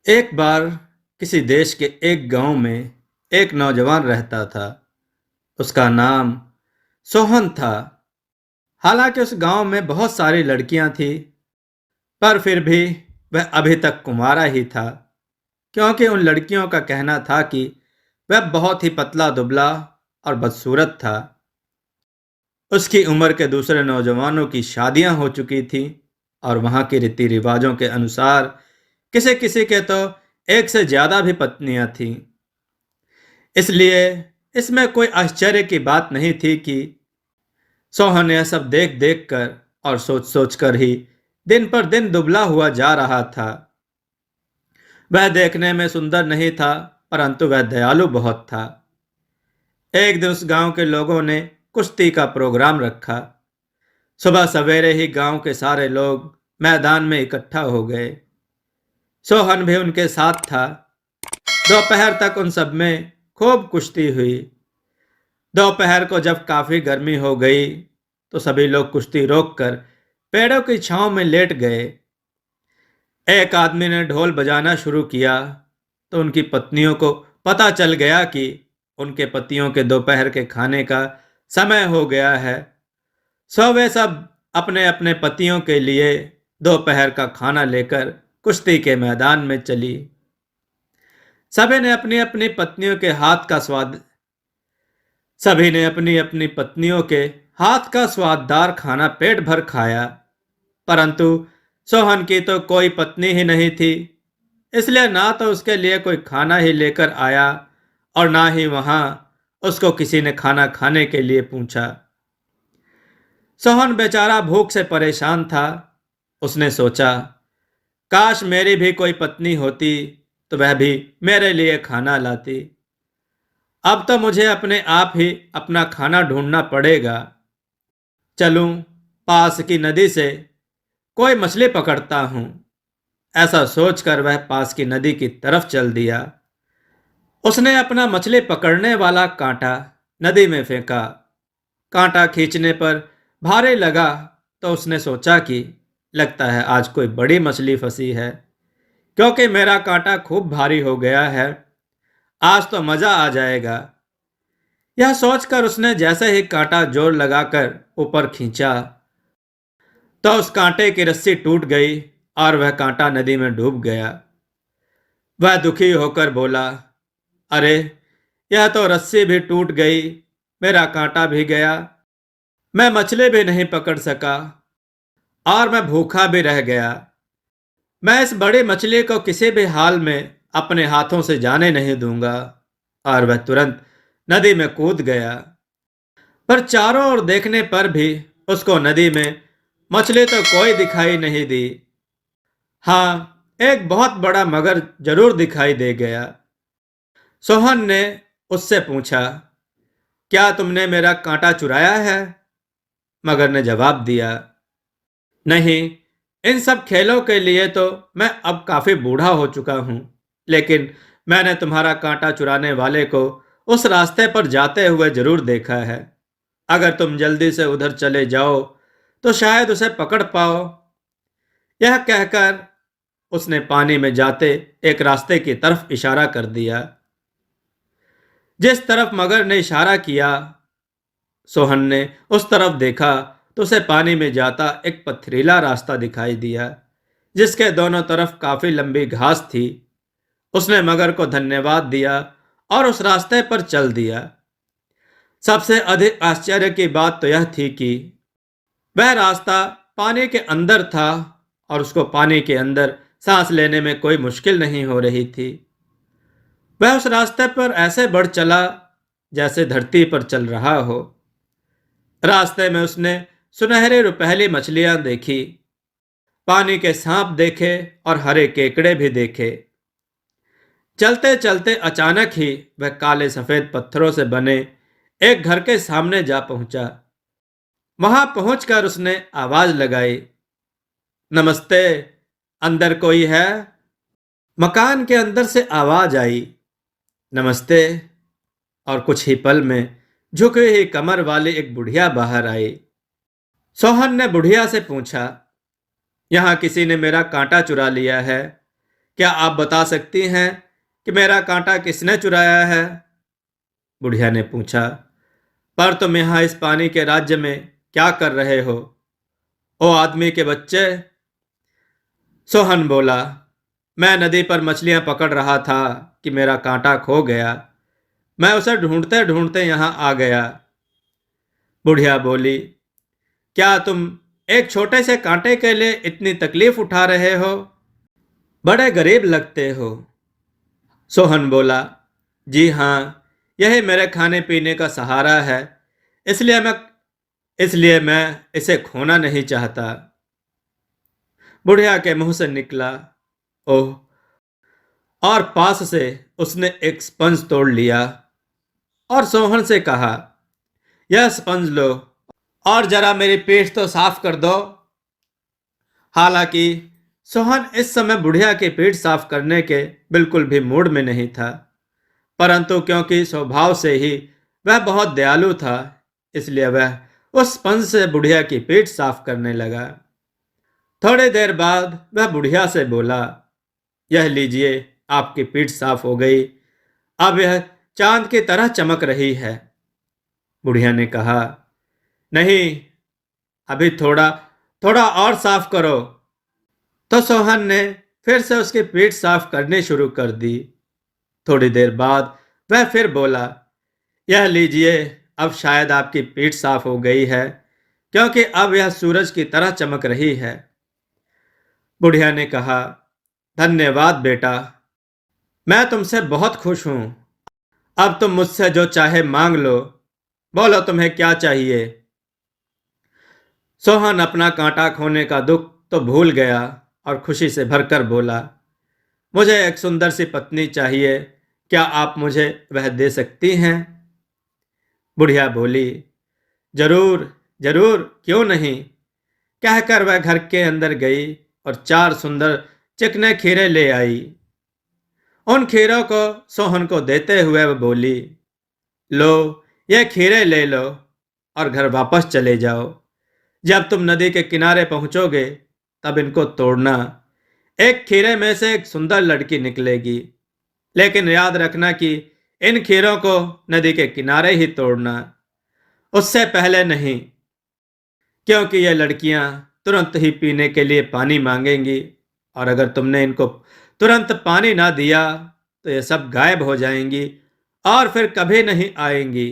एक बार किसी देश के एक गांव में एक नौजवान रहता था। उसका नाम सोहन था। हालांकि उस गांव में बहुत सारी लड़कियां थीं, पर फिर भी वह अभी तक कुंवारा ही था, क्योंकि उन लड़कियों का कहना था कि वह बहुत ही पतला दुबला और बदसूरत था। उसकी उम्र के दूसरे नौजवानों की शादियां हो चुकी थीं और वहां के रीति रिवाजों के अनुसार किसी किसी के तो एक से ज्यादा भी पत्नियां थीं। इसलिए इसमें कोई आश्चर्य की बात नहीं थी कि सोहन यह सब देख देख कर और सोच सोच कर ही दिन पर दिन दुबला हुआ जा रहा था। वह देखने में सुंदर नहीं था, परंतु वह दयालु बहुत था। एक दिन उस गांव के लोगों ने कुश्ती का प्रोग्राम रखा। सुबह सवेरे ही गांव के सारे लोग मैदान में इकट्ठा हो गए। सोहन भी उनके साथ था। दोपहर तक उन सब में खूब कुश्ती हुई। दोपहर को जब काफी गर्मी हो गई तो सभी लोग कुश्ती रोककर पेड़ों की छांव में लेट गए। एक आदमी ने ढोल बजाना शुरू किया तो उनकी पत्नियों को पता चल गया कि उनके पतियों के दोपहर के खाने का समय हो गया है। सो वे सब अपने अपने पतियों के लिए दोपहर का खाना लेकर कुश्ती के मैदान में चली। सभी ने अपनी अपनी पत्नियों के हाथ का स्वाद सभी ने अपनी अपनी पत्नियों के हाथ का स्वाददार खाना पेट भर खाया, परंतु सोहन की तो कोई पत्नी ही नहीं थी। इसलिए ना तो उसके लिए कोई खाना ही लेकर आया और ना ही वहां उसको किसी ने खाना खाने के लिए पूछा। सोहन बेचारा भूख से परेशान था। उसने सोचा, काश मेरी भी कोई पत्नी होती तो वह भी मेरे लिए खाना लाती। अब तो मुझे अपने आप ही अपना खाना ढूंढना पड़ेगा। चलूं पास की नदी से कोई मछली पकड़ता हूं। ऐसा सोचकर वह पास की नदी की तरफ चल दिया। उसने अपना मछली पकड़ने वाला कांटा नदी में फेंका। कांटा खींचने पर भारी लगा तो उसने सोचा कि लगता है आज कोई बड़ी मछली फंसी है, क्योंकि मेरा कांटा खूब भारी हो गया है। आज तो मजा आ जाएगा। यह सोचकर उसने जैसे ही कांटा जोर लगाकर ऊपर खींचा तो उस कांटे की रस्सी टूट गई और वह कांटा नदी में डूब गया। वह दुखी होकर बोला, अरे, यह तो रस्सी भी टूट गई, मेरा कांटा भी गया, मैं मछली भी नहीं पकड़ सका और मैं भूखा भी रह गया। मैं इस बड़ी मछली को किसी भी हाल में अपने हाथों से जाने नहीं दूंगा। और वह तुरंत नदी में कूद गया। पर चारों ओर देखने पर भी उसको नदी में मछली तो कोई दिखाई नहीं दी। हाँ, एक बहुत बड़ा मगर जरूर दिखाई दे गया। सोहन ने उससे पूछा, क्या तुमने मेरा कांटा चुराया है? मगर ने जवाब दिया, नहीं, इन सब खेलों के लिए तो मैं अब काफी बूढ़ा हो चुका हूं, लेकिन मैंने तुम्हारा कांटा चुराने वाले को उस रास्ते पर जाते हुए जरूर देखा है। अगर तुम जल्दी से उधर चले जाओ तो शायद उसे पकड़ पाओ। यह कहकर उसने पानी में जाते एक रास्ते की तरफ इशारा कर दिया। जिस तरफ मगर ने इशारा किया, सोहन ने उस तरफ देखा तो उसे पानी में जाता एक पथरीला रास्ता दिखाई दिया, जिसके दोनों तरफ काफी लंबी घास थी। उसने मगर को धन्यवाद दिया और उस रास्ते पर चल दिया। सबसे अधिक आश्चर्य की बात तो यह थी कि वह रास्ता पानी के अंदर था और उसको पानी के अंदर सांस लेने में कोई मुश्किल नहीं हो रही थी। वह उस रास्ते पर ऐसे बढ़ चला जैसे धरती पर चल रहा हो। रास्ते में उसने सुनहरे रुपहली मछलियां देखी, पानी के सांप देखे और हरे केकड़े भी देखे। चलते चलते अचानक ही वह काले सफेद पत्थरों से बने एक घर के सामने जा पहुंचा। वहां पहुंचकर उसने आवाज लगाई, नमस्ते, अंदर कोई है? मकान के अंदर से आवाज आई, नमस्ते। और कुछ ही पल में झुकी हुई कमर वाली एक बुढ़िया बाहर आई। सोहन ने बुढ़िया से पूछा, यहां किसी ने मेरा कांटा चुरा लिया है, क्या आप बता सकती हैं कि मेरा कांटा किसने चुराया है? बुढ़िया ने पूछा। पर तुम यहाँ इस पानी के राज्य में क्या कर रहे हो, ओ आदमी के बच्चे? सोहन बोला, मैं नदी पर मछलियां पकड़ रहा था कि मेरा कांटा खो गया। मैं उसे ढूंढते ढूंढते यहाँ आ गया। बुढ़िया बोली, क्या तुम एक छोटे से कांटे के लिए इतनी तकलीफ उठा रहे हो? बड़े गरीब लगते हो। सोहन बोला, जी हाँ, यही मेरे खाने पीने का सहारा है। इसलिए मैं इसलिए मैं इसे खोना नहीं चाहता। बुढ़िया के मुंह से निकला, ओह, और पास से उसने एक स्पंज तोड़ लिया और सोहन से कहा, यह स्पंज लो और जरा मेरी पीठ तो साफ कर दो। हालांकि सोहन इस समय बुढ़िया की पीठ साफ करने के बिल्कुल भी मूड में नहीं था, परंतु क्योंकि स्वभाव से ही वह बहुत दयालु था, इसलिए वह उस स्पंज से बुढ़िया की पीठ साफ करने लगा। थोड़ी देर बाद वह बुढ़िया से बोला, यह लीजिए, आपकी पीठ साफ हो गई। अब यह चांद की तरह चमक रही है। बुढ़िया ने कहा, नहीं, अभी थोड़ा थोड़ा और साफ करो। तो सोहन ने फिर से उसकी पीठ साफ करनी शुरू कर दी। थोड़ी देर बाद वह फिर बोला, यह लीजिए, अब शायद आपकी पीठ साफ हो गई है, क्योंकि अब यह सूरज की तरह चमक रही है। बुढ़िया ने कहा, धन्यवाद बेटा, मैं तुमसे बहुत खुश हूं। अब तुम मुझसे जो चाहे मांग लो। बोलो, तुम्हें क्या चाहिए? सोहन अपना कांटा खोने का दुख तो भूल गया और खुशी से भरकर बोला, मुझे एक सुंदर सी पत्नी चाहिए। क्या आप मुझे वह दे सकती हैं? बुढ़िया बोली, जरूर जरूर, क्यों नहीं। कहकर वह घर के अंदर गई और 4 सुंदर चिकने खीरे ले आई। उन खीरों को सोहन को देते हुए वह बोली, लो, ये खीरे ले लो और घर वापस चले जाओ। जब तुम नदी के किनारे पहुंचोगे तब इनको तोड़ना। एक खीरे में से एक सुंदर लड़की निकलेगी, लेकिन याद रखना कि इन खीरों को नदी के किनारे ही तोड़ना, उससे पहले नहीं, क्योंकि ये लड़कियां तुरंत ही पीने के लिए पानी मांगेंगी और अगर तुमने इनको तुरंत पानी ना दिया तो ये सब गायब हो जाएंगी और फिर कभी नहीं आएंगी।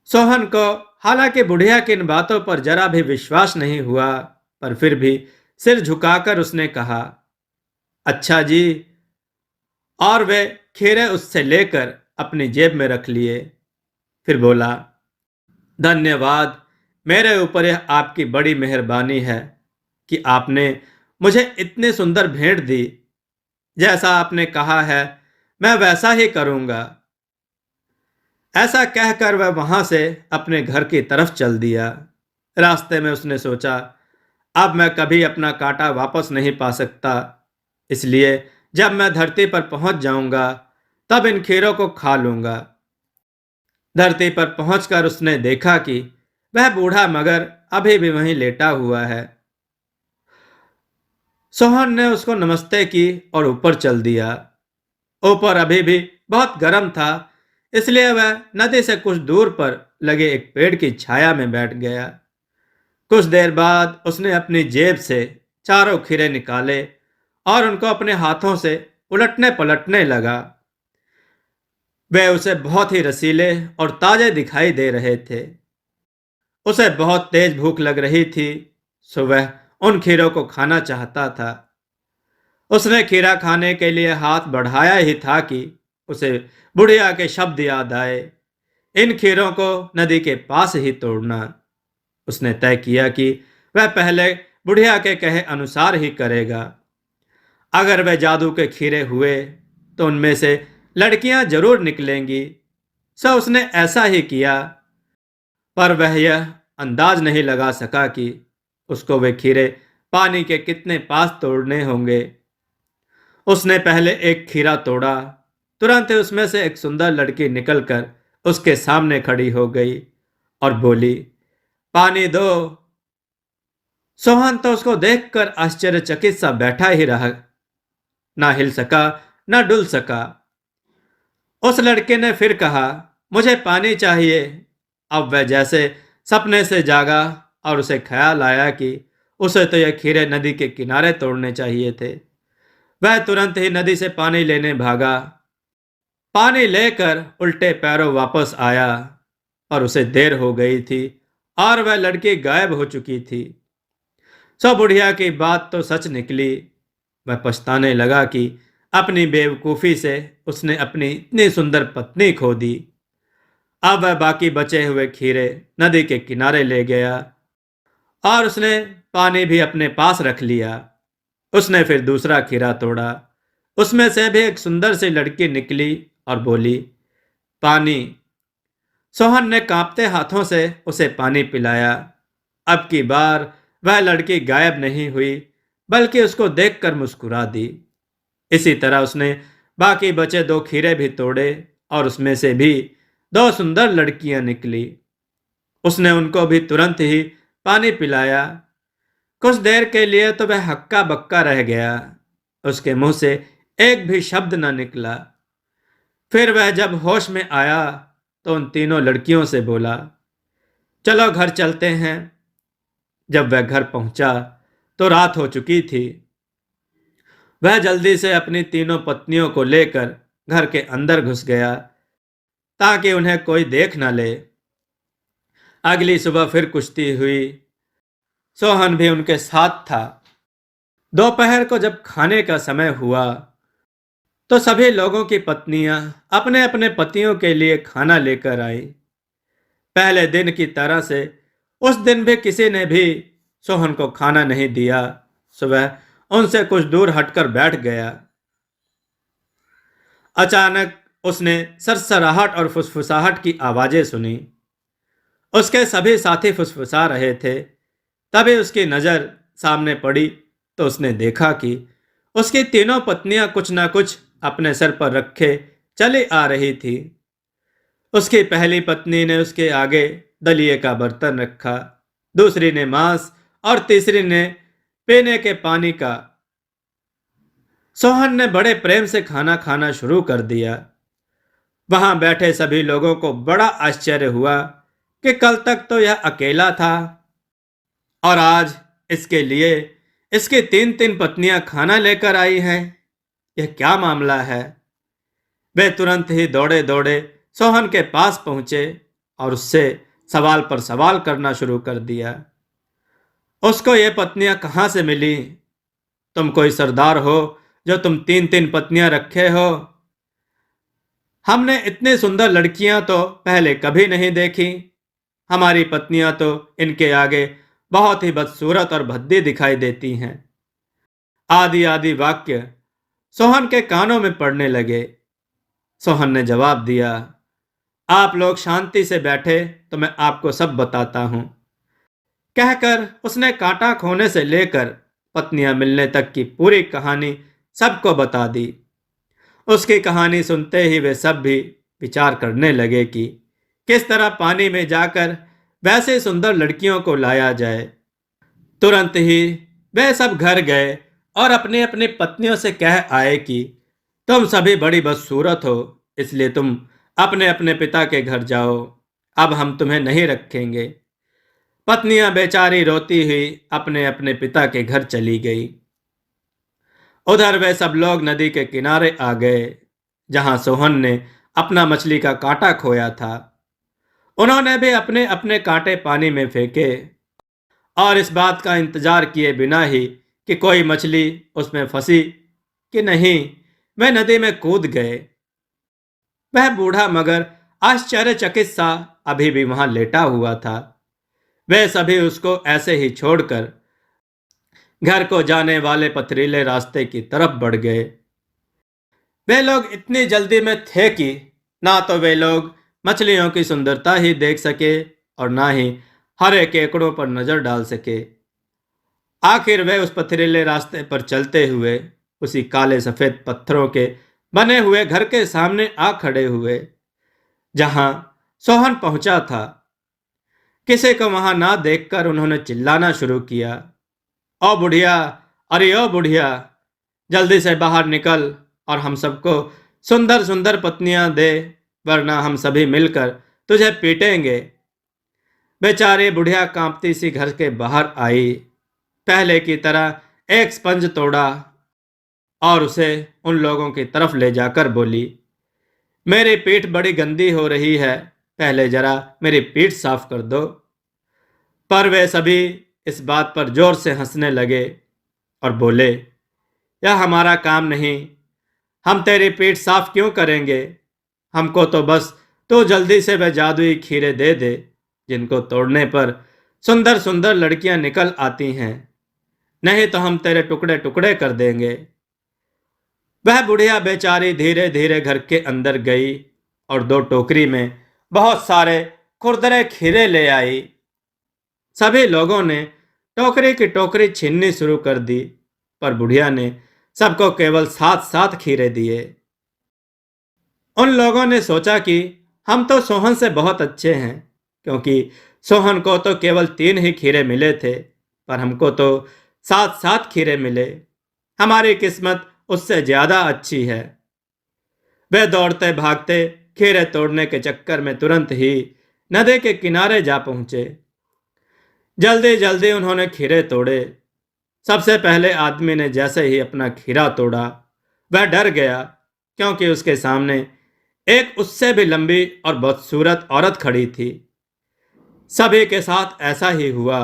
सोहन को हालांकि बुढ़िया की इन बातों पर जरा भी विश्वास नहीं हुआ, पर फिर भी सिर झुकाकर उसने कहा, अच्छा जी। और वे खीरे उससे लेकर अपनी जेब में रख लिए। फिर बोला, धन्यवाद, मेरे ऊपर यह आपकी बड़ी मेहरबानी है कि आपने मुझे इतनी सुंदर भेंट दी। जैसा आपने कहा है मैं वैसा ही करूंगा। ऐसा कहकर वह वहां से अपने घर की तरफ चल दिया। रास्ते में उसने सोचा, अब मैं कभी अपना कांटा वापस नहीं पा सकता, इसलिए जब मैं धरती पर पहुंच जाऊंगा तब इन खीरों को खा लूंगा। धरती पर पहुंचकर उसने देखा कि वह बूढ़ा मगर अभी भी वहीं लेटा हुआ है। सोहन ने उसको नमस्ते की और ऊपर चल दिया। ऊपर अभी भी बहुत गर्म था, इसलिए वह नदी से कुछ दूर पर लगे एक पेड़ की छाया में बैठ गया। कुछ देर बाद उसने अपनी जेब से 4 खीरे निकाले और उनको अपने हाथों से उलटने पलटने लगा। वे उसे बहुत ही रसीले और ताजे दिखाई दे रहे थे। उसे बहुत तेज भूख लग रही थी, सो वह उन खीरों को खाना चाहता था। उसने खीरा खाने के लिए हाथ बढ़ाया ही था कि उसे बुढ़िया के शब्द याद आए, इन खीरों को नदी के पास ही तोड़ना। उसने तय किया कि वह पहले बुढ़िया के कहे अनुसार ही करेगा। अगर वह जादू के खीरे हुए तो उनमें से लड़कियां जरूर निकलेंगी। सो उसने ऐसा ही किया, पर वह यह अंदाज नहीं लगा सका कि उसको वे खीरे पानी के कितने पास तोड़ने होंगे। उसने पहले एक खीरा तोड़ा, तुरंत ही उसमें से एक सुंदर लड़की निकलकर उसके सामने खड़ी हो गई और बोली, पानी दो। सोहन तो उसको देखकर आश्चर्यचकित सा बैठा ही रहा। ना हिल सका, ना डुल सका। उस लड़के ने फिर कहा, मुझे पानी चाहिए। अब वह जैसे सपने से जागा और उसे ख्याल आया कि उसे तो यह खीरे नदी के किनारे तोड़ने चाहिए थे। वह तुरंत ही नदी से पानी लेने भागा। पानी लेकर उल्टे पैरों वापस आया और उसे देर हो गई थी और वह लड़की गायब हो चुकी थी। सो बुढ़िया की बात तो सच निकली। वह पछताने लगा कि अपनी बेवकूफ़ी से उसने अपनी इतनी सुंदर पत्नी खो दी। अब वह बाकी बचे हुए खीरे नदी के किनारे ले गया और उसने पानी भी अपने पास रख लिया। उसने फिर दूसरा खीरा तोड़ा। उसमें से भी एक सुंदर सी लड़की निकली और बोली, पानी। सोहन ने कांपते हाथों से उसे पानी पिलाया। अब की बार वह लड़की गायब नहीं हुई, बल्कि उसको देखकर मुस्कुरा दी। इसी तरह उसने बाकी बचे दो खीरे भी तोड़े और उसमें से भी दो सुंदर लड़कियां निकली। उसने उनको भी तुरंत ही पानी पिलाया। कुछ देर के लिए तो वह हक्का बक्का रह गया। उसके मुंह से एक भी शब्द न निकला। फिर वह जब होश में आया तो उन तीनों लड़कियों से बोला, चलो घर चलते हैं। जब वह घर पहुंचा तो रात हो चुकी थी। वह जल्दी से अपनी तीनों पत्नियों को लेकर घर के अंदर घुस गया ताकि उन्हें कोई देख न ले। अगली सुबह फिर कुश्ती हुई। सोहन भी उनके साथ था। दोपहर को जब खाने का समय हुआ तो सभी लोगों की पत्नियां अपने अपने पतियों के लिए खाना लेकर आई। पहले दिन की तरह से उस दिन भी किसी ने भी सोहन को खाना नहीं दिया। सुबह उनसे कुछ दूर हटकर बैठ गया। अचानक उसने सरसराहट और फुसफुसाहट की आवाजें सुनी। उसके सभी साथी फुसफुसा रहे थे। तभी उसकी नजर सामने पड़ी तो उसने देखा कि उसकी तीनों पत्नियां कुछ ना कुछ अपने सर पर रखे चली आ रही थी। उसकी पहली पत्नी ने उसके आगे दलिए का बर्तन रखा, दूसरी ने मांस और तीसरी ने पीने के पानी का। सोहन ने बड़े प्रेम से खाना खाना शुरू कर दिया। वहां बैठे सभी लोगों को बड़ा आश्चर्य हुआ कि कल तक तो यह अकेला था और आज इसके लिए इसकी तीन तीन पत्नियां खाना लेकर आई हैं। यह क्या मामला है? वे तुरंत ही दौड़े दौड़े सोहन के पास पहुंचे और उससे सवाल पर सवाल करना शुरू कर दिया। उसको ये पत्नियां कहाँ से मिली? तुम कोई सरदार हो जो तुम तीन तीन पत्नियां रखे हो? हमने इतनी सुंदर लड़कियां तो पहले कभी नहीं देखी। हमारी पत्नियां तो इनके आगे बहुत ही बदसूरत और भद्दी दिखाई देती हैं। आदि आदि वाक्य सोहन के कानों में पड़ने लगे। सोहन ने जवाब दिया, आप लोग शांति से बैठे तो मैं आपको सब बताता हूं। कहकर उसने कांटा खोने से लेकर पत्नियां मिलने तक की पूरी कहानी सबको बता दी। उसकी कहानी सुनते ही वे सब भी विचार करने लगे कि किस तरह पानी में जाकर वैसे सुंदर लड़कियों को लाया जाए। तुरंत ही वे सब घर गए और अपनी अपनी पत्नियों से कह आए कि तुम सभी बड़ी बदसूरत हो, इसलिए तुम अपने अपने पिता के घर जाओ। अब हम तुम्हें नहीं रखेंगे। पत्नियां बेचारी रोती हुई अपने अपने पिता के घर चली गई। उधर वे सब लोग नदी के किनारे आ गए जहां सोहन ने अपना मछली का कांटा खोया था। उन्होंने भी अपने अपने कांटे पानी में फेंके और इस बात का इंतजार किए बिना ही कि कोई मछली उसमें फंसी कि नहीं, वे नदी में कूद गए। वह बूढ़ा मगर आश्चर्यचकित सा अभी भी वहां लेटा हुआ था। वे सभी उसको ऐसे ही छोड़कर घर को जाने वाले पथरीले रास्ते की तरफ बढ़ गए। वे लोग इतनी जल्दी में थे कि ना तो वे लोग मछलियों की सुंदरता ही देख सके और ना ही हरे केकड़ों पर नजर डाल सके। आखिर वे उस पथरीले रास्ते पर चलते हुए उसी काले सफेद पत्थरों के बने हुए घर के सामने आ खड़े हुए जहां सोहन पहुंचा था। किसी को वहां ना देखकर उन्होंने चिल्लाना शुरू किया, ओ बुढ़िया, अरे ओ बुढ़िया, जल्दी से बाहर निकल और हम सबको सुंदर सुंदर पत्नियां दे, वरना हम सभी मिलकर तुझे पीटेंगे। बेचारी बुढ़िया कांपती सी घर के बाहर आई, पहले की तरह एक स्पंज तोड़ा और उसे उन लोगों की तरफ ले जाकर बोली, मेरी पीठ बड़ी गंदी हो रही है, पहले जरा मेरी पीठ साफ कर दो। पर वे सभी इस बात पर जोर से हंसने लगे और बोले, यह हमारा काम नहीं, हम तेरी पीठ साफ क्यों करेंगे? हमको तो बस तू जल्दी से वे जादुई खीरे दे दे जिनको तोड़ने पर सुंदर सुंदर लड़कियां निकल आती हैं, नहीं तो हम तेरे टुकड़े टुकड़े कर देंगे। वह बुढ़िया बेचारी धीरे धीरे घर के अंदर गई और 2 टोकरी में बहुत सारे खुरदरे खीरे ले आई। सभी लोगों ने टोकरी की टोकरी छीननी शुरू कर दी, पर बुढ़िया ने सबको केवल 7-7 खीरे दिए। उन लोगों ने सोचा कि हम तो सोहन से बहुत अच्छे हैं, क्योंकि सोहन को तो केवल 3 ही खीरे मिले थे, पर हमको तो 7-7 खीरे मिले। हमारी किस्मत उससे ज्यादा अच्छी है। वे दौड़ते भागते खीरे तोड़ने के चक्कर में तुरंत ही नदी के किनारे जा पहुंचे। जल्दी जल्दी उन्होंने खीरे तोड़े। सबसे पहले आदमी ने जैसे ही अपना खीरा तोड़ा, वह डर गया, क्योंकि उसके सामने एक उससे भी लंबी और बदसूरत औरत खड़ी थी। सभी के साथ ऐसा ही हुआ।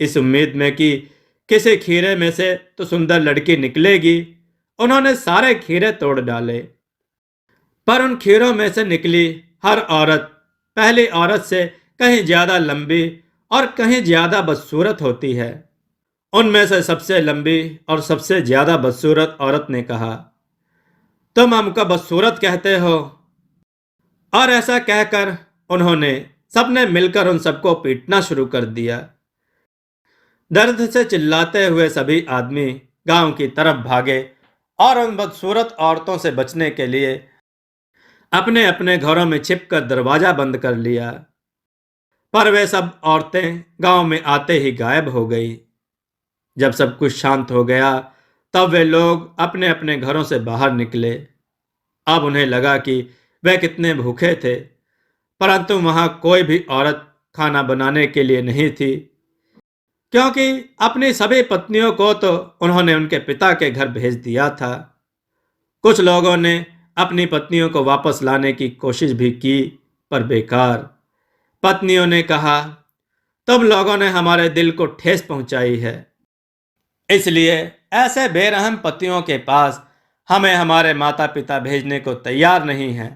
इस उम्मीद में कि किसी खीरे में से तो सुंदर लड़की निकलेगी, उन्होंने सारे खीरे तोड़ डाले। पर उन खीरों में से निकली हर औरत पहली औरत से कहीं ज्यादा लंबी और कहीं ज्यादा बदसूरत होती है। उनमें से सबसे लंबी और सबसे ज्यादा बदसूरत औरत ने कहा, तुम हमको बदसूरत कहते हो? और ऐसा कहकर उन्होंने सबने मिलकर उन सबको पीटना शुरू कर दिया। दर्द से चिल्लाते हुए सभी आदमी गांव की तरफ भागे और उन बदसूरत औरतों से बचने के लिए अपने अपने घरों में छिपकर दरवाजा बंद कर लिया। पर वे सब औरतें गांव में आते ही गायब हो गई। जब सब कुछ शांत हो गया, तब वे लोग अपने अपने घरों से बाहर निकले। अब उन्हें लगा कि वे कितने भूखे थे, परंतु वहां कोई भी औरत खाना बनाने के लिए नहीं थी, क्योंकि अपनी सभी पत्नियों को तो उन्होंने उनके पिता के घर भेज दिया था। कुछ लोगों ने अपनी पत्नियों को वापस लाने की कोशिश भी की, पर बेकार। पत्नियों ने कहा, तुम लोगों ने हमारे दिल को ठेस पहुंचाई है, इसलिए ऐसे बेरहम पतियों के पास हमें हमारे माता पिता भेजने को तैयार नहीं हैं।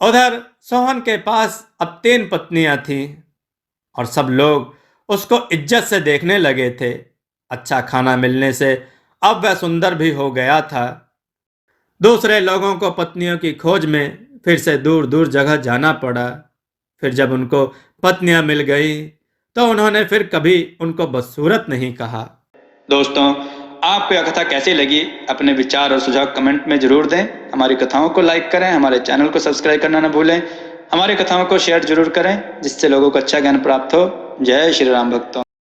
उधर सोहन के पास अब 3 पत्नियां थीं और सब लोग उसको इज्जत से देखने लगे थे। अच्छा खाना मिलने से अब वह सुंदर भी हो गया था। दूसरे लोगों को पत्नियों की खोज में फिर से दूर दूर जगह जाना पड़ा। फिर जब उनको पत्नियां मिल गई तो उन्होंने फिर कभी उनको बदसूरत नहीं कहा। दोस्तों, आपको यह कथा कैसी लगी? अपने विचार और सुझाव कमेंट में जरूर दें। हमारी कथाओं को लाइक करें, हमारे चैनल को सब्सक्राइब करना न भूलें। हमारी कथाओं को शेयर जरूर करें, जिससे लोगों को अच्छा ज्ञान प्राप्त हो। जय श्री राम भक्तों।